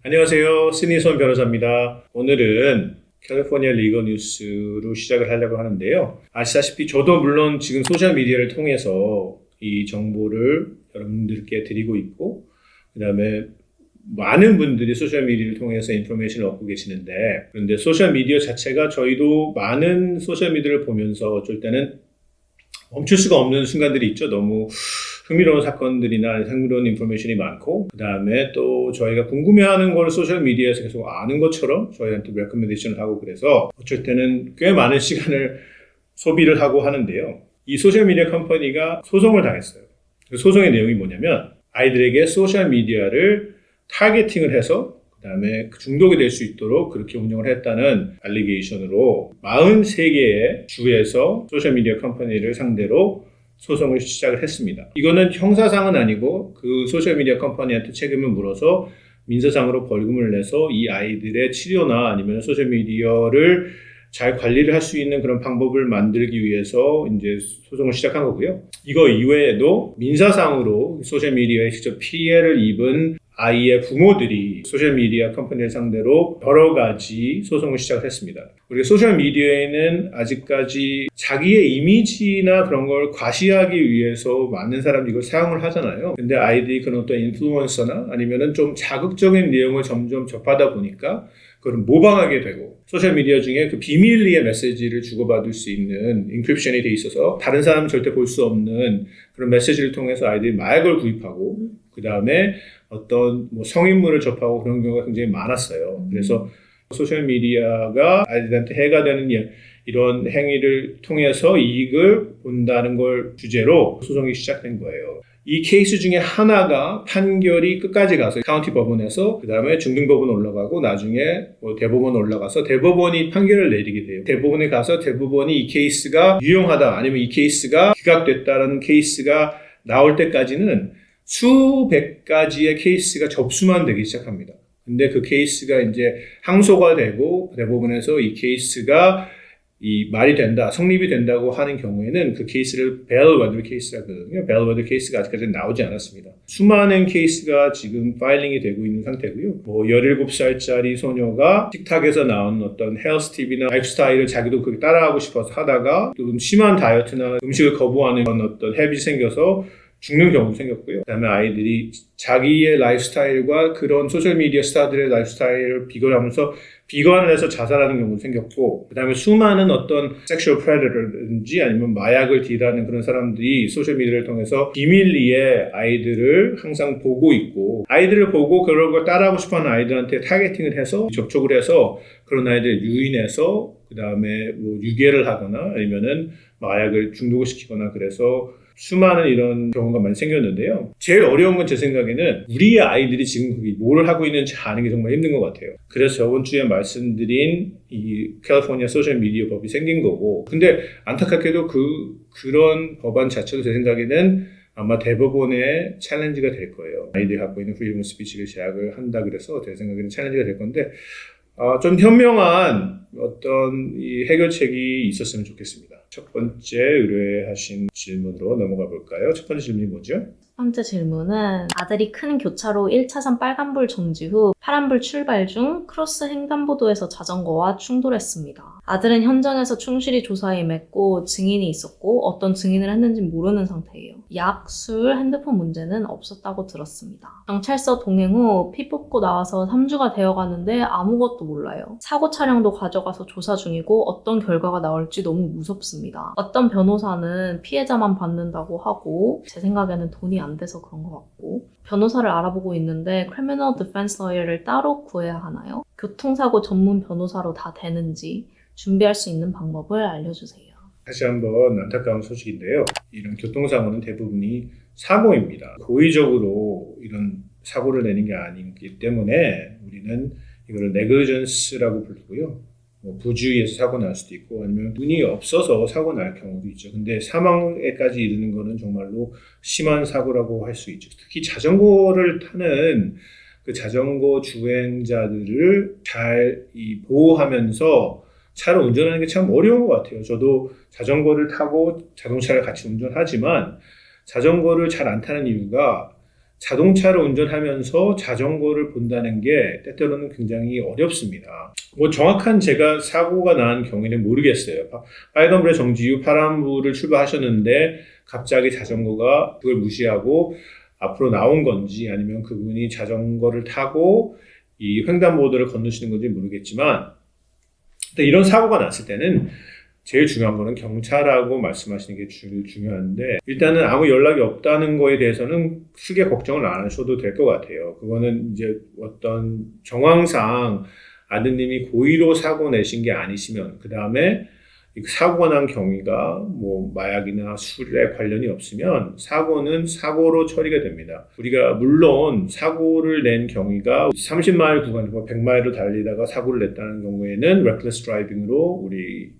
안녕하세요. 신희선 변호사입니다. 오늘은 캘리포니아 리거 뉴스로 시작을 하려고 하는데요. 아시다시피 저도 물론 지금 소셜미디어를 통해서 이 정보를 여러분들께 드리고 있고, 그 다음에 많은 분들이 소셜미디어를 통해서 인포메이션을 얻고 계시는데, 그런데 소셜미디어 자체가 저희도 많은 소셜미디어를 보면서 어쩔 때는 멈출 수가 없는 순간들이 있죠. 너무 흥미로운 사건들이나 흥미로운 인포메이션이 많고, 그 다음에 또 저희가 궁금해하는 걸 소셜미디어에서 계속 아는 것처럼 저희한테 레커멘데이션을 하고, 그래서 어쩔 때는 꽤 많은 시간을 소비를 하고 하는데요. 이 소셜미디어 컴퍼니가 소송을 당했어요. 그 소송의 내용이 뭐냐면, 아이들에게 소셜미디어를 타겟팅을 해서 그 다음에 중독이 될 수 있도록 그렇게 운영을 했다는 알리게이션으로 43개의 주에서 소셜미디어 컴퍼니를 상대로 소송을 시작을 했습니다. 이거는 형사상은 아니고 그 소셜미디어 컴퍼니한테 책임을 물어서 민사상으로 벌금을 내서 이 아이들의 치료나 아니면 소셜미디어를 잘 관리를 할 수 있는 그런 방법을 만들기 위해서 이제 소송을 시작한 거고요. 이거 이외에도 민사상으로 소셜미디어에 직접 피해를 입은 아이의 부모들이 소셜미디어 컴퍼니를 상대로 여러 가지 소송을 시작을 했습니다. 우리가 소셜미디어에는 아직까지 자기의 이미지나 그런 걸 과시하기 위해서 많은 사람들이 이걸 사용을 하잖아요. 근데 아이들이 그런 어떤 인플루언서나 아니면은 좀 자극적인 내용을 점점 접하다 보니까 그걸 모방하게 되고, 소셜미디어 중에 그 비밀리에 메시지를 주고받을 수 있는 인크립션이 돼 있어서 다른 사람은 절대 볼 수 없는 그런 메시지를 통해서 아이들이 마약을 구입하고, 그 다음에 어떤 성인물을 접하고 그런 경우가 굉장히 많았어요. 그래서 소셜미디어가 아이들한테 해가 되는 이런 행위를 통해서 이익을 본다는 걸 주제로 소송이 시작된 거예요. 이 케이스 중에 하나가 판결이 끝까지 가서 카운티 법원에서 그 다음에 중등법원 올라가고 나중에 대법원 올라가서 대법원이 판결을 내리게 돼요. 대법원에 가서 대법원이 이 케이스가 유용하다 아니면 이 케이스가 기각됐다는 케이스가 나올 때까지는 수백 가지의 케이스가 접수만 되기 시작합니다. 근데 그 케이스가 이제 항소가 되고 대법원에서 이 케이스가 이 말이 된다, 성립이 된다고 하는 경우에는 그 케이스를 벨웨더 케이스라고 하거든요. 벨웨더 케이스가 아직까지 나오지 않았습니다. 수많은 케이스가 지금 파일링이 되고 있는 상태고요. 17살짜리 소녀가 틱탁에서 나온 어떤 헬스팁이나 라이프스타일을 자기도 그렇게 따라하고 싶어서 하다가 또 심한 다이어트나 음식을 거부하는 어떤 헤빗이 생겨서 죽는 경우도 생겼고요. 그 다음에 아이들이 자기의 라이프스타일과 그런 소셜미디어 스타들의 라이프스타일을 비교하면서 비관을 해서 자살하는 경우도 생겼고, 그 다음에 수많은 어떤 섹슈얼 프레더라든지 아니면 마약을 딜하는 그런 사람들이 소셜미디어를 통해서 비밀리에 아이들을 항상 보고 있고, 아이들을 보고 그런 걸 따라하고 싶어하는 아이들한테 타겟팅을 해서 접촉을 해서 그런 아이들을 유인해서 그 다음에 유괴를 하거나 아니면은 마약을 중독을 시키거나, 그래서 수많은 이런 경우가 많이 생겼는데요. 제일 어려운 건 제 생각에는 우리의 아이들이 지금 뭘 하고 있는지 아는 게 정말 힘든 것 같아요. 그래서 저번 주에 말씀드린 이 캘리포니아 소셜미디어 법이 생긴 거고, 근데 안타깝게도 그런 법안 자체도 제 생각에는 아마 대법원의 챌린지가 될 거예요. 아이들이 갖고 있는 프리덤 스피치를 제약을 한다 그래서 제 생각에는 챌린지가 될 건데, 좀 현명한 어떤 이 해결책이 있었으면 좋겠습니다. 첫 번째 의뢰하신 질문으로 넘어가 볼까요? 첫 번째 질문이 뭐죠? 첫 번째 질문은 아들이 큰 교차로 1차선 빨간불 정지 후 파란불 출발 중 크로스 횡단보도에서 자전거와 충돌했습니다. 아들은 현장에서 충실히 조사에 임했고 증인이 있었고 어떤 증인을 했는지 모르는 상태예요. 약, 술, 핸드폰 문제는 없었다고 들었습니다. 경찰서 동행 후 피 뽑고 나와서 3주가 되어가는데 아무것도 몰라요. 사고 차량도 가져가서 조사 중이고 어떤 결과가 나올지 너무 무섭습니다. 어떤 변호사는 피해자만 받는다고 하고 제 생각에는 돈이 안 돼서 그런 것 같고, 변호사를 알아보고 있는데 criminal defense lawyer를 따로 구해야 하나요? 교통사고 전문 변호사로 다 되는지 준비할 수 있는 방법을 알려주세요. 다시 한번 안타까운 소식인데요. 이런 교통사고는 대부분이 사고입니다. 고의적으로 이런 사고를 내는 게 아니기 때문에 우리는 이거를 네글리전스라고 부르고요. 부주의해서 사고 날 수도 있고 아니면 운이 없어서 사고 날 경우도 있죠. 근데 사망에까지 이르는 거는 정말로 심한 사고라고 할 수 있죠. 특히 자전거를 타는 그 자전거 주행자들을 잘 보호하면서 차를 운전하는 게 참 어려운 것 같아요. 저도 자전거를 타고 자동차를 같이 운전하지만 자전거를 잘 안 타는 이유가 자동차를 운전하면서 자전거를 본다는 게 때때로는 굉장히 어렵습니다. 뭐 정확한 제가 사고가 난 경위는 모르겠어요. 빨간불에 정지 후 파란불을 출발하셨는데 갑자기 자전거가 그걸 무시하고 앞으로 나온 건지 아니면 그분이 자전거를 타고 이 횡단보도를 건너시는 건지 모르겠지만 이런 사고가 났을 때는 제일 중요한 거는 경찰하고 말씀하시는 게 중요한데 일단은 아무 연락이 없다는 거에 대해서는 크게 걱정을 안 하셔도 될 것 같아요. 그거는 이제 어떤 정황상 아드님이 고의로 사고 내신 게 아니시면 그 다음에 사고가 난 경위가 뭐 마약이나 술에 관련이 없으면 사고는 사고로 처리가 됩니다. 우리가 물론 사고를 낸 경위가 30마일 구간, 100마일을 달리다가 사고를 냈다는 경우에는 reckless driving으로 우리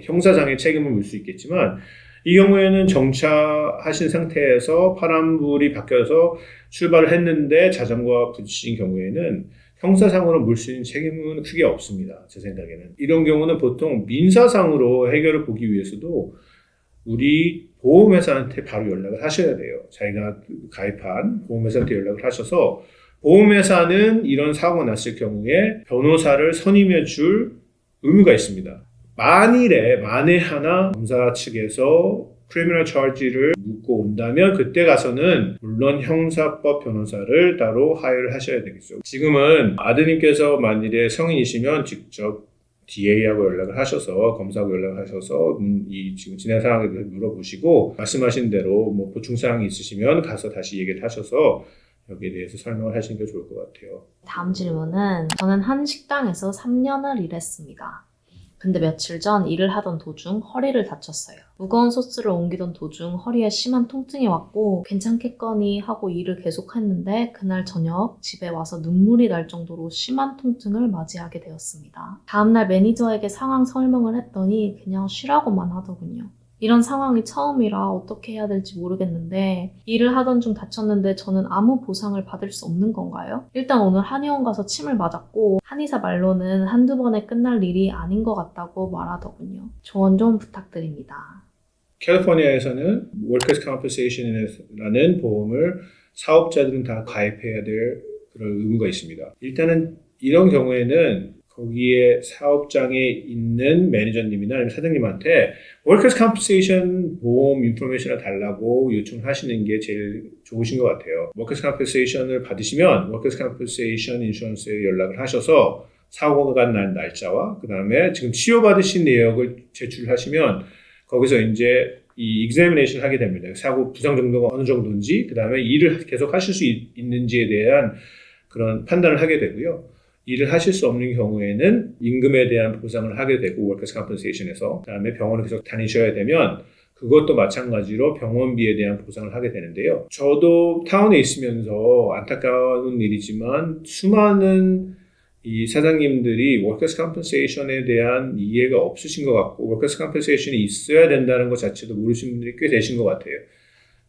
형사상의 책임을 물 수 있겠지만 이 경우에는 정차하신 상태에서 파란불이 바뀌어서 출발을 했는데 자전거와 부딪힌 경우에는 형사상으로 물 수 있는 책임은 크게 없습니다. 제 생각에는. 이런 경우는 보통 민사상으로 해결을 보기 위해서도 우리 보험회사한테 바로 연락을 하셔야 돼요. 자기가 가입한 보험회사한테 연락을 하셔서 보험회사는 이런 사고가 났을 경우에 변호사를 선임해 줄 의무가 있습니다. 만에 하나 검사 측에서 크리미널 차지를 묻고 온다면 그때 가서는 물론 형사법 변호사를 따로 하여를 하셔야 되겠죠. 지금은 아드님께서 만일에 성인이시면 직접 DA하고 연락을 하셔서 검사하고 연락을 하셔서 이 지금 진행 상황에 대해서 물어보시고 말씀하신 대로 뭐 보충사항이 있으시면 가서 다시 얘기를 하셔서 여기에 대해서 설명을 하시는 게 좋을 것 같아요. 다음 질문은 저는 한 식당에서 3년을 일했습니다. 근데 며칠 전 일을 하던 도중 허리를 다쳤어요. 무거운 소스를 옮기던 도중 허리에 심한 통증이 왔고 괜찮겠거니 하고 일을 계속했는데 그날 저녁 집에 와서 눈물이 날 정도로 심한 통증을 맞이하게 되었습니다. 다음날 매니저에게 상황 설명을 했더니 그냥 쉬라고만 하더군요. 이런 상황이 처음이라 어떻게 해야 될지 모르겠는데 일을 하던 중 다쳤는데 저는 아무 보상을 받을 수 없는 건가요? 일단 오늘 한의원 가서 침을 맞았고 한의사 말로는 한두 번에 끝날 일이 아닌 것 같다고 말하더군요. 조언 좀 부탁드립니다. 캘리포니아에서는 Workers' Compensation이라는 보험을 사업자들은 다 가입해야 될 그런 의무가 있습니다. 일단은 이런 경우에는 거기에 사업장에 있는 매니저님이나 아니면 사장님한테 Workers' Compensation 보험 인포메이션을 달라고 요청하시는 게 제일 좋으신 것 같아요. Workers' Compensation을 받으시면 Workers' Compensation 인슈런스에 연락을 하셔서 사고가 난 날짜와 그 다음에 지금 치료받으신 내역을 제출하시면 거기서 이제 이 examination 하게 됩니다. 사고 부상 정도가 어느 정도인지 그 다음에 일을 계속 하실 수 있는지에 대한 그런 판단을 하게 되고요. 일을 하실 수 없는 경우에는 임금에 대한 보상을 하게 되고 Workers' Compensation에서 그다음에 병원을 계속 다니셔야 되면 그것도 마찬가지로 병원비에 대한 보상을 하게 되는데요. 저도 타운에 있으면서 안타까운 일이지만 수많은 이 사장님들이 Workers' Compensation에 대한 이해가 없으신 것 같고 Workers' Compensation이 있어야 된다는 것 자체도 모르시는 분들이 꽤 되신 것 같아요.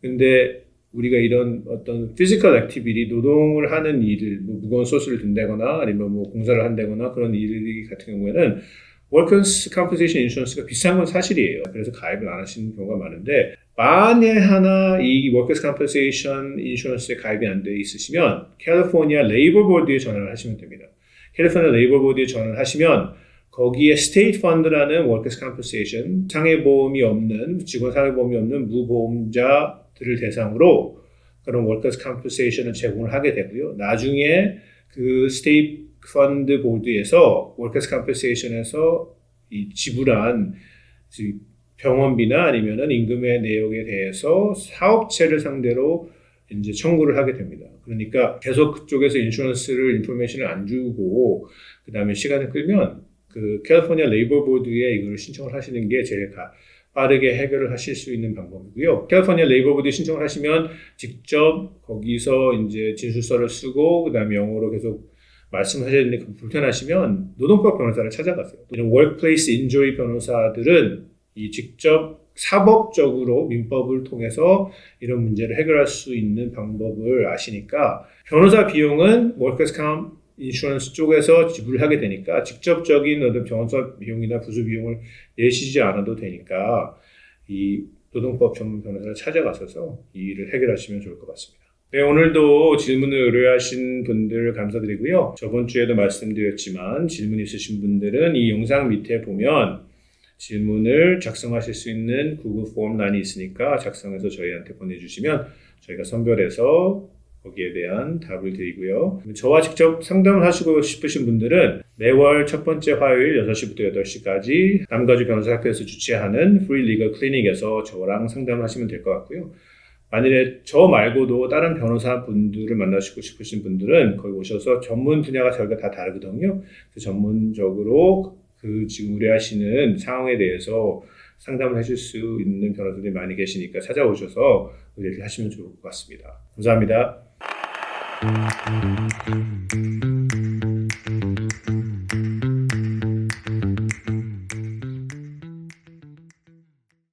근데 우리가 이런 어떤 physical activity, 노동을 하는 일을, 뭐 무거운 소스를 든다거나 아니면 뭐 공사를 한다거나 그런 일 같은 경우에는 Workers' Compensation Insurance가 비싼 건 사실이에요. 그래서 가입을 안 하시는 경우가 많은데 만에 하나 이 Workers' Compensation Insurance에 가입이 안 돼 있으시면 캘리포니아 레이버 보드에 전화를 하시면 됩니다. 캘리포니아 레이버 보드에 전화를 하시면 거기에 State Fund라는 Workers' Compensation, 상해보험이 없는, 직원 상해보험이 없는 무보험자들을 대상으로 그런 Workers' Compensation을 제공을 하게 되고요. 나중에 그 State Fund 보드에서 Workers' Compensation에서 이 지불한 병원비나 아니면은 임금의 내역에 대해서 사업체를 상대로 이제 청구를 하게 됩니다. 그러니까 계속 그쪽에서 인슈런스를 인포메이션을 안 주고 그 다음에 시간을 끌면 그 캘리포니아 레이버 보드에 이걸 신청을 하시는 게 제일 빠르게 해결을 하실 수 있는 방법이고요. 캘리포니아 레이버 보드에 신청을 하시면 직접 거기서 이제 진술서를 쓰고 그다음에 영어로 계속 말씀하셔야 되는데 불편하시면 노동법 변호사를 찾아가세요. 이런 workplace injury 변호사들은 이 직접 사법적으로 민법을 통해서 이런 문제를 해결할 수 있는 방법을 아시니까 변호사 비용은 Workers' Comp 인슈런스 쪽에서 지불하게 되니까 직접적인 어떤 변호사 비용이나 부수 비용을 내시지 않아도 되니까 이 노동법 전문 변호사를 찾아가셔서 이 일을 해결하시면 좋을 것 같습니다. 네, 오늘도 질문을 의뢰하신 분들 감사드리고요. 저번 주에도 말씀드렸지만 질문 있으신 분들은 이 영상 밑에 보면 질문을 작성하실 수 있는 구글 폼란이 있으니까 작성해서 저희한테 보내주시면 저희가 선별해서 거기에 대한 답을 드리고요. 저와 직접 상담을 하시고 싶으신 분들은 매월 첫 번째 화요일 6시부터 8시까지 남가주 변호사협회에서 주최하는 프리 리걸 클리닉에서 저랑 상담을 하시면 될 것 같고요. 만일에 저 말고도 다른 변호사 분들을 만나시고 싶으신 분들은 거기 오셔서 전문 분야가 저희가 다 다르거든요. 전문적으로 그 지금 의뢰하시는 상황에 대해서 상담을 해줄 수 있는 변호사들이 많이 계시니까 찾아오셔서 의뢰를 하시면 좋을 것 같습니다. 감사합니다.